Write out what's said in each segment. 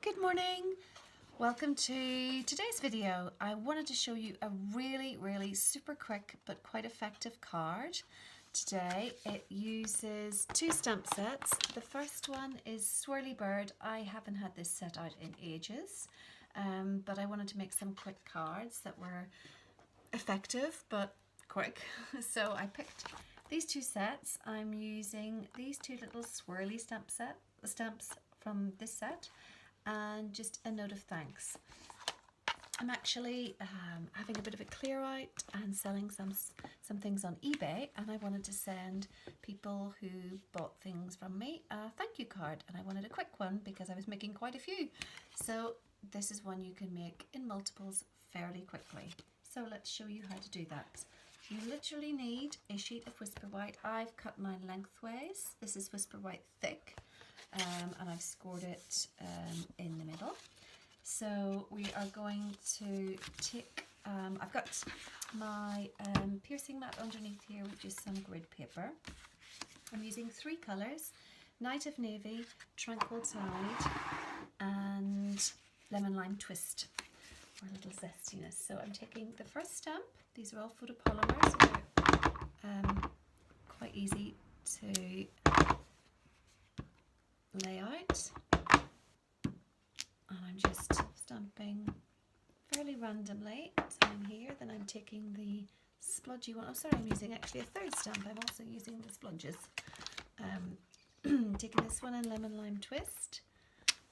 Good morning. Welcome to today's video. I wanted to show you a really super quick but quite effective card. Today it uses two stamp sets. The first one is Swirly Bird. I haven't had this set out in ages, but I wanted to make some quick cards that were effective but quick. So I picked these two sets. I'm using these two little swirly stamps from this set, and just a note of thanks. I'm actually having a bit of a clear out and selling some things on eBay, and I wanted to send people who bought things from me a thank you card, and I wanted a quick one because I was making quite a few. So this is one you can make in multiples fairly quickly. So let's show you how to do that. You literally need a sheet of Whisper White. I've cut mine lengthways. This is Whisper White thick. And I've scored it in the middle. So we are going to take, I've got my piercing mat underneath here, which is some grid paper. I'm using three colours: Night of Navy, Tranquil Tide, and Lemon Lime Twist, for a little zestiness. So I'm taking the first stamp. These are all photopolymers, so they're quite easy to lay out, and I'm just stamping fairly randomly. So I'm here, then I'm taking the splodgy one. Oh sorry, I'm using actually a third stamp. I'm also using the splodges. Taking this one in Lemon Lime Twist,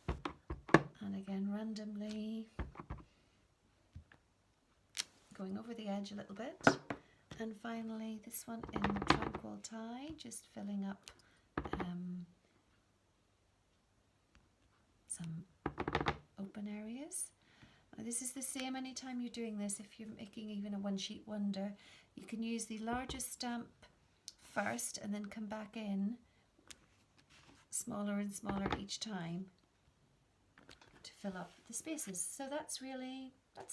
and again randomly going over the edge a little bit, and finally this one in Tranquil Tide, just filling up some open areas. Now this is the same anytime you're doing this. If you're making even a one sheet wonder, you can use the largest stamp first and then come back in smaller and smaller each time to fill up the spaces. So that's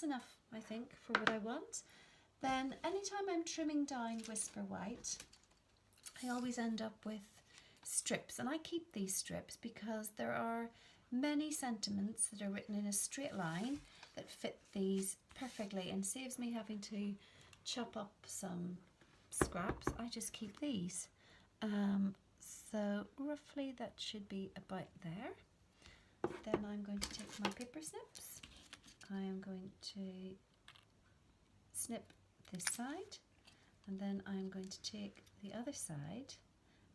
enough, I think, for what I want. Then anytime I'm trimming down Whisper White, I always end up with strips, and I keep these strips because there are many sentiments that are written in a straight line that fit these perfectly, and saves me having to chop up some scraps. I just keep these. So roughly that should be about there. Then I'm going to take my paper snips. I am going to snip this side, and then I'm going to take the other side,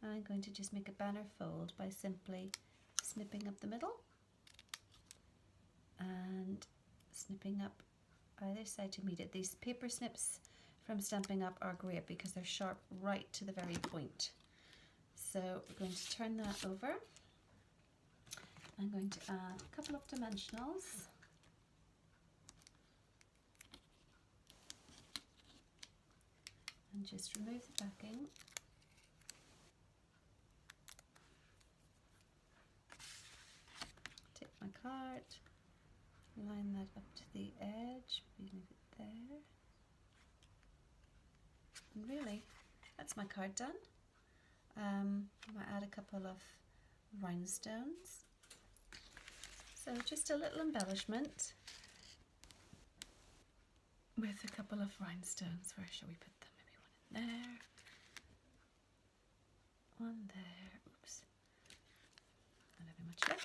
and I'm going to just make a banner fold by simply snipping up the middle and snipping up either side to meet it. These paper snips from Stampin' Up are great because they're sharp right to the very point. So we're going to turn that over. I'm going to add a couple of dimensionals. And just remove the backing. Take my card, line that up to the edge, leave it there. And really, that's my card done. I might add a couple of rhinestones. So just a little embellishment with a couple of rhinestones. Where shall we put them? Maybe one in there, one there. Oops, not having much luck.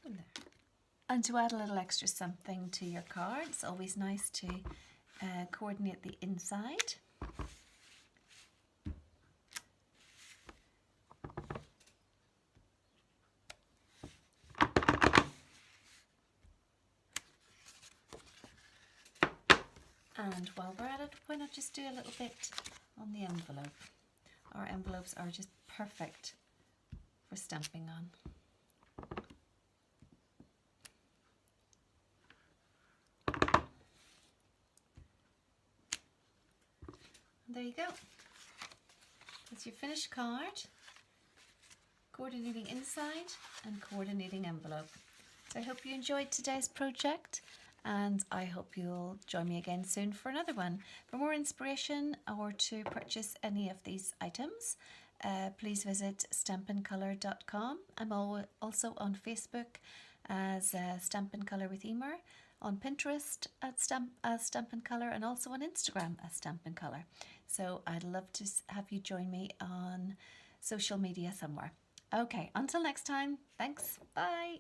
And there. And to add a little extra something to your card, it's always nice to coordinate the inside. And while we're at it, why not just do a little bit on the envelope? Our envelopes are just perfect for stamping on. And there you go. That's your finished card. Coordinating inside and coordinating envelope. So I hope you enjoyed today's project, and I hope you'll join me again soon for another one. For more inspiration or to purchase any of these items, please visit stampincolor.com. I'm also on Facebook as Stampin' Colour with Eimear, on Pinterest as Stampin' Colour, and also on Instagram as Stampin' Colour. So I'd love to have you join me on social media somewhere. Okay, until next time, thanks, bye.